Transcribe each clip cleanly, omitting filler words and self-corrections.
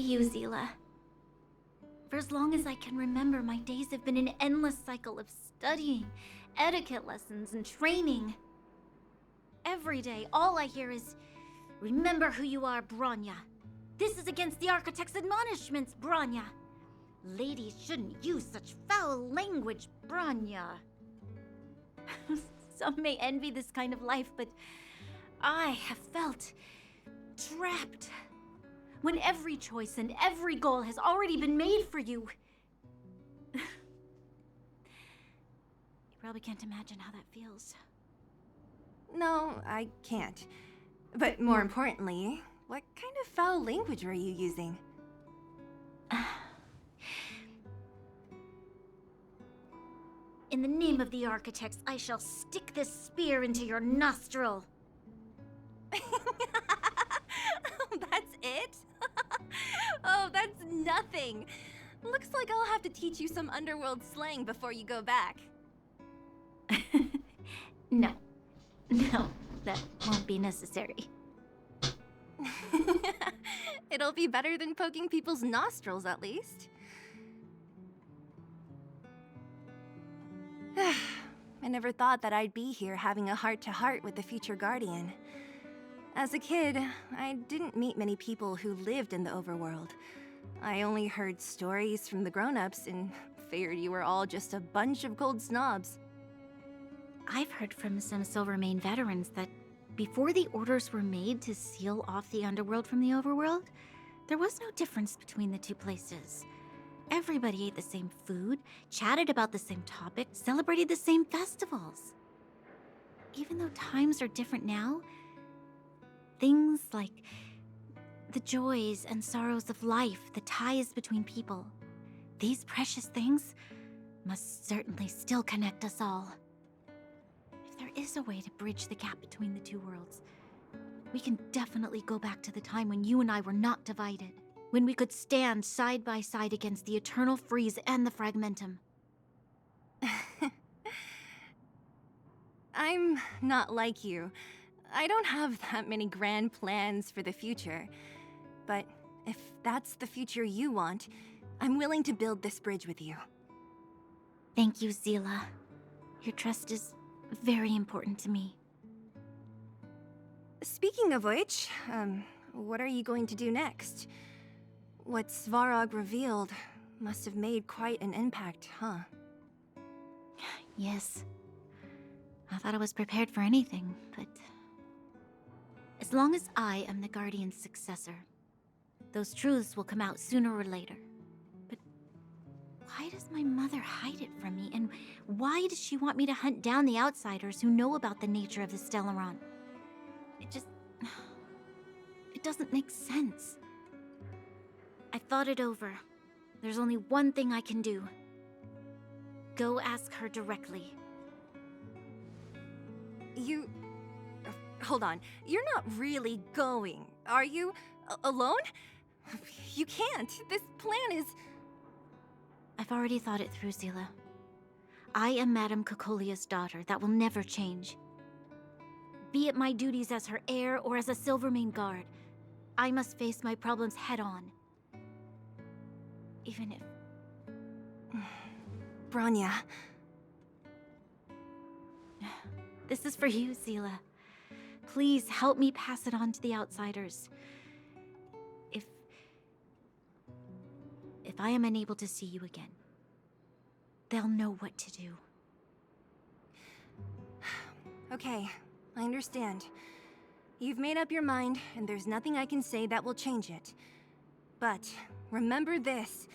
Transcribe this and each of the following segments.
you, Zila. For as long as I can remember, my days have been an endless cycle of studying, etiquette lessons, and training. Every day, all I hear is, "Remember who you are, Bronya. This is against the Architect's admonishments, Bronya. Ladies shouldn't use such foul language, Bronya." Some may envy this kind of life, but I have felt trapped. When every choice and every goal has already been made for you. You probably can't imagine how that feels. No, I can't. But more importantly, what kind of foul language were you using? In the name of the Architects, I shall stick this spear into your nostril. That's it? Oh, that's nothing. Looks like I'll have to teach you some underworld slang before you go back. No, that won't be necessary. It'll be better than poking people's nostrils, at least. I never thought that I'd be here having a heart-to-heart with the future Guardian. As a kid, I didn't meet many people who lived in the overworld. I only heard stories from the grown-ups and figured you were all just a bunch of cold snobs. I've heard from some Silvermane veterans that before the orders were made to seal off the underworld from the overworld, there was no difference between the two places. Everybody ate the same food, chatted about the same topics, celebrated the same festivals. Even though times are different now, things like the joys and sorrows of life, the ties between people, these precious things must certainly still connect us all. If there is a way to bridge the gap between the two worlds, we can definitely go back to the time when you and I were not divided, when we could stand side by side against the Eternal Freeze and the Fragmentum. I'm not like you. I don't have that many grand plans for the future. But if that's the future you want, I'm willing to build this bridge with you. Thank you, Zila. Your trust is very important to me. Speaking of which, what are you going to do next? What Svarog revealed must have made quite an impact, huh? Yes. I thought I was prepared for anything, but... as long as I am the Guardian's successor, those truths will come out sooner or later. But why does my mother hide it from me, and why does she want me to hunt down the outsiders who know about the nature of the Stellaron? It doesn't make sense. I thought it over. There's only one thing I can do. Go ask her directly. Hold on. You're not really going, are you? Alone? You can't. This plan is... I've already thought it through, Zila. I am Madame Cocolia's daughter. That will never change. Be it my duties as her heir or as a Silvermane guard, I must face my problems head-on. Even if... Bronya. This is for you, Zila. Please help me pass it on to the outsiders. If I am unable to see you again, they'll know what to do. Okay, I understand. You've made up your mind, and there's nothing I can say that will change it. But remember this.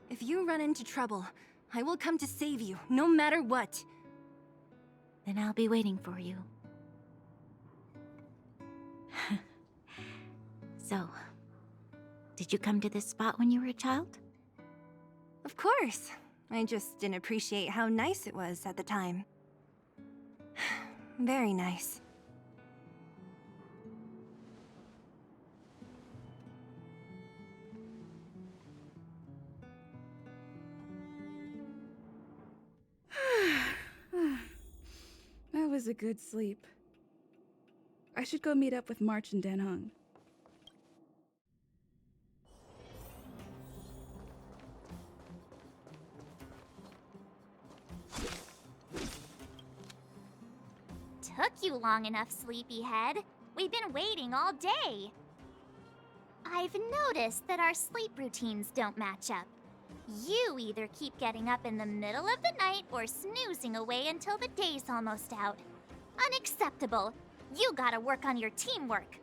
If you run into trouble, I will come to save you, no matter what. Then I'll be waiting for you. So, did you come to this spot when you were a child? Of course. I just didn't appreciate how nice it was at the time. Very nice. That was a good sleep. I should go meet up with March and Denhong. you long enough, sleepyhead. We've been waiting all day. I've noticed that our sleep routines don't match up. You either keep getting up in the middle of the night or snoozing away until the day's almost out. Unacceptable. You gotta work on your teamwork.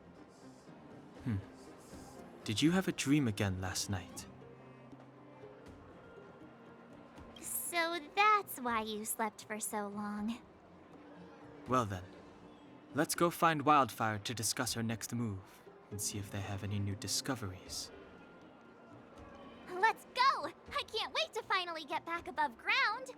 Did you have a dream again last night? So that's why you slept for so long. Well then, let's go find Wildfire to discuss our next move and see if they have any new discoveries. Let's go! I can't wait to finally get back above ground!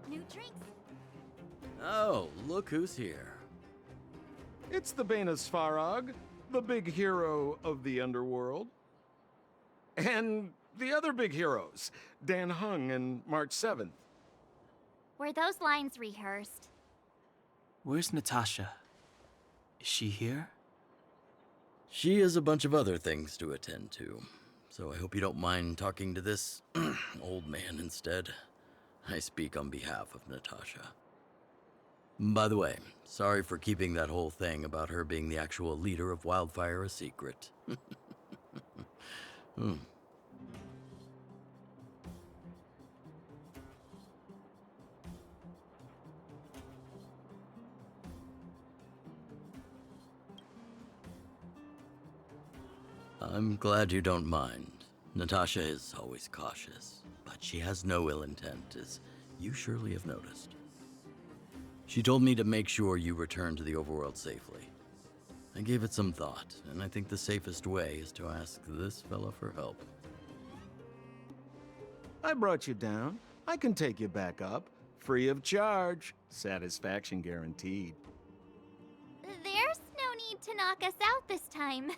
New drinks. Oh, look who's here. It's the Banus Farag, the big hero of the underworld. And the other big heroes, Dan Hung and March 7th. Were those lines rehearsed? Where's Natasha? Is she here? She has a bunch of other things to attend to, so I hope you don't mind talking to this old man instead. I speak on behalf of Natasha. By the way, sorry for keeping that whole thing about her being the actual leader of Wildfire a secret. I'm glad you don't mind. Natasha is always cautious, but she has no ill intent, as you surely have noticed. She told me to make sure you return to the overworld safely. I gave it some thought, and I think the safest way is to ask this fella for help. I brought you down. I can take you back up, free of charge. Satisfaction guaranteed. There's no need to knock us out this time,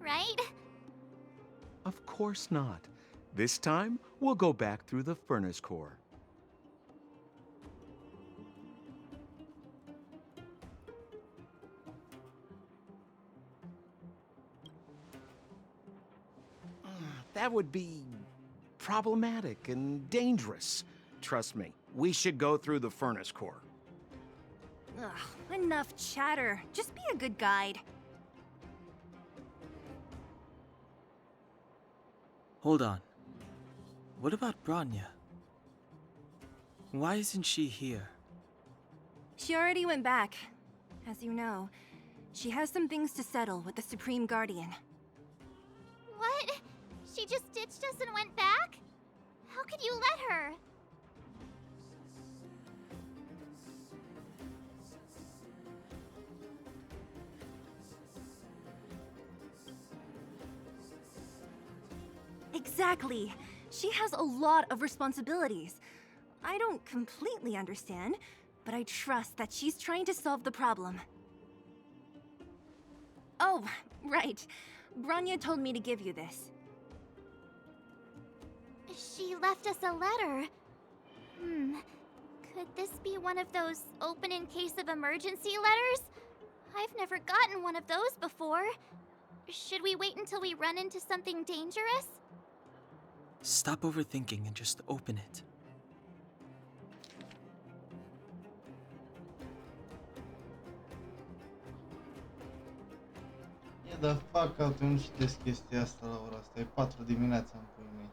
right? Of course not. This time, we'll go back through the furnace core. That would be problematic and dangerous. Trust me, we should go through the furnace core. Ugh, enough chatter. Just be a good guide. Hold on. What about Branya? Why isn't she here? She already went back. As you know, she has some things to settle with the Supreme Guardian. What? She just ditched us and went back? How could you let her? Exactly. She has a lot of responsibilities. I don't completely understand, but I trust that she's trying to solve the problem. Oh, right. Branya told me to give you this. She left us a letter. Could this be one of those open in case of emergency letters? I've never gotten one of those before. Should we wait until we run into something dangerous? Stop overthinking and just open it. E de fac atunci des chestia asta la ora asta, e 4 dimineața în puii mei.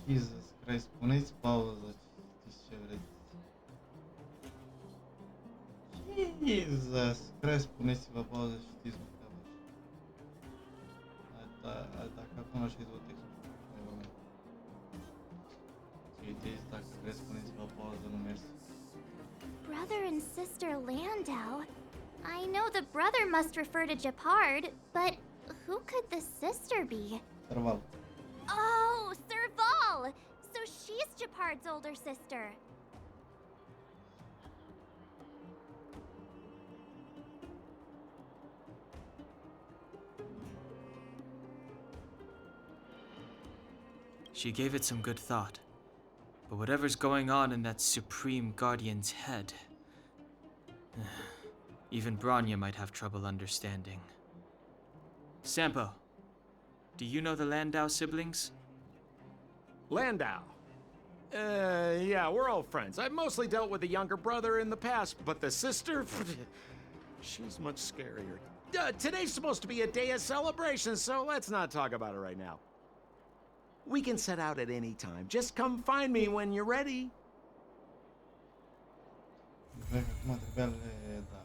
Jesus Christ, puneți pauză, știți ce vreți. Jesus Christ, puneți-vă pauză și știți mă treaba. Dacă acum aș fi tot textul, never mind. Citiți, dacă vreți, puneți-vă pauză, nu mersi. Brother and sister Landau? I know the brother must refer to Gepard, but who could the sister be? Serval. Oh, Serval! So she's Gepard's older sister. She gave it some good thought. But whatever's going on in that Supreme Guardian's head, Even Branya might have trouble understanding. Sampo, do you know the Landau siblings? Landau. Yeah, we're all friends. I've mostly dealt with the younger brother in the past, but the sister? She's much scarier. Today's supposed to be a day of celebration, so let's not talk about it right now. We can set out at any time. Just come find me when you're ready. Cred că acum trebuia le... da.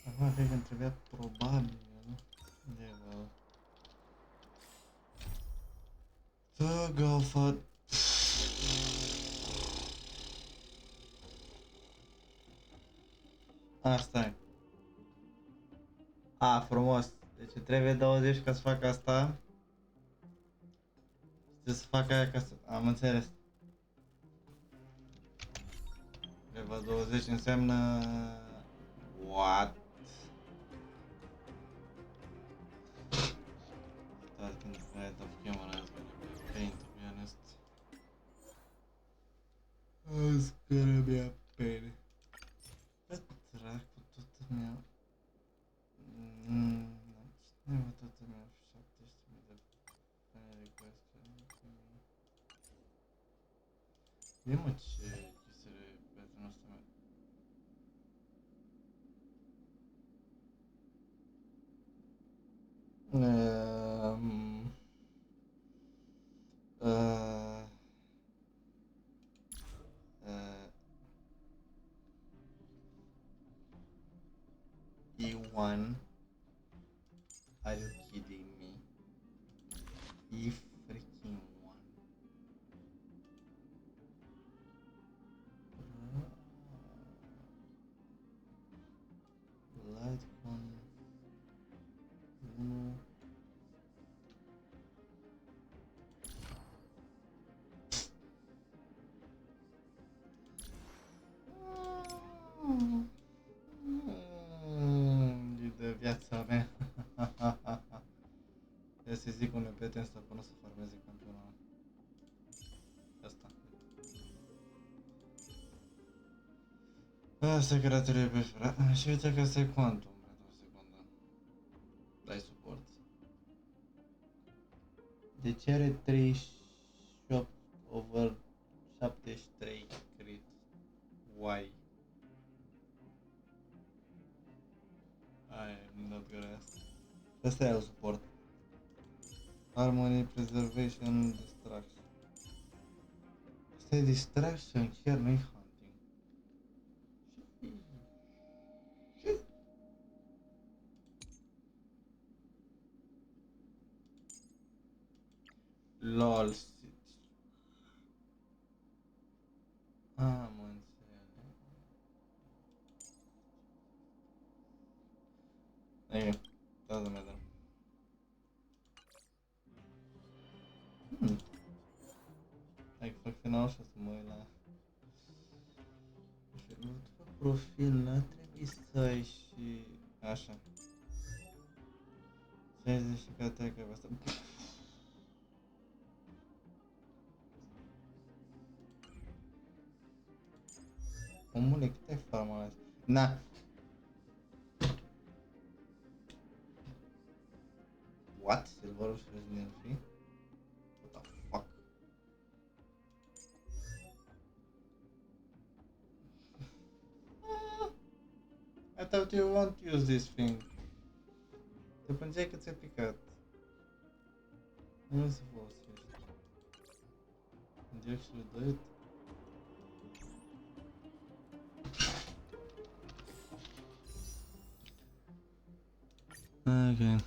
Acum cred că îmi trebuia probabil... Undeva... To go for... Asta e. A, frumos. Deci trebuie 20 ca să fac asta. Și să fac aia ca să... Am înțeles. Level 20 înseamnă... What? Starting fight of camera is gonna be a pain, to be honest. It's gonna be a pain. Bă, dracu, toată mea... Nu, toată mea 17.000 de friend request. E mă ce chestii prietenul ăsta meu. E1. Are you kidding me? E freaking one. Lightcon 1. E de viața mea. Ia să zic unui prieten să până să farmeze campionul ăsta. Asta că trebuie, frate. Și uite că asta e Quantum, frate, o secundă. Dai suport. Deci are 38 over 73 crit. Why? I'm not gonna ask. Asta e el suport. Harmony, Preservation, Distraction. Asta e Distraction, chiar nu-i Hunting. LOL. Am înțeles. Ei, doesn't matter. Hai că fac final și o să mă uit la... Profil, n-ar trebui să ai și... Așa. 60 și ca te că asta... Omule, cât ai farma la... Na! What? Silverul și Resident Free? What the fuck? I thought you won't use this thing. Te plângeai că ți-a picat. Nu se folosește. Did you actually do it? Okay.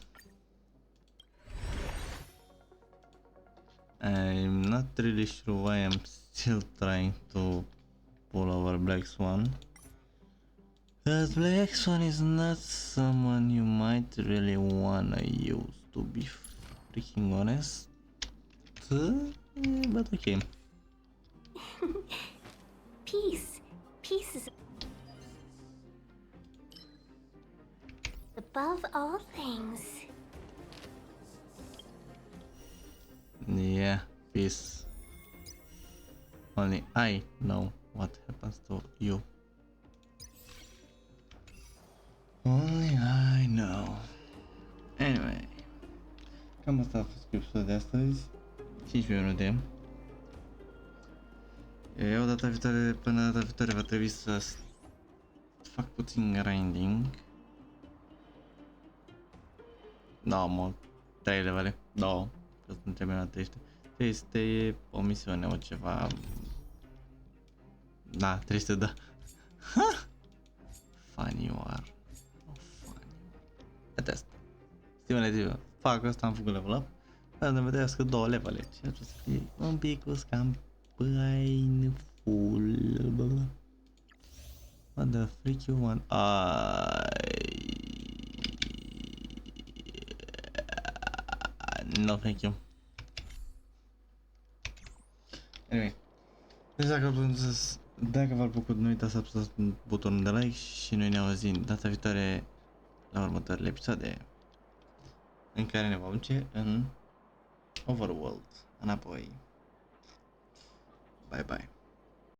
I'm not really sure why I'm still trying to pull over Black Swan. Because Black Swan is not someone you might really wanna use, to be freaking honest. But okay. Peace. Peace is above all things. Yeah, peace. Only I know what happens to you. Only I know. Anyway, cam asta a fost episodul de astăzi. 5 minute. Eu data viitoare, până data viitoare va trebui să fac puțin grinding. Da, mă, 3 levele, 2, că sunt terminate ăștia. Este o misiune, o ceva. Da, 300, da. Ha! Funny you are. Oh, funny. Uite asta. Stimulativă. Fac asta, am făcut level up. Dar ne vedească 2 levele. Și atunci să fie un pic cam painful. What the freak you want? No, thank you. Anyway. Deci dacă v-a plăcut, nu uitați să apăsați butonul de like și noi ne auzim data viitoare la următoarele episoade în care ne vom duce în Overworld, înapoi. Bye bye.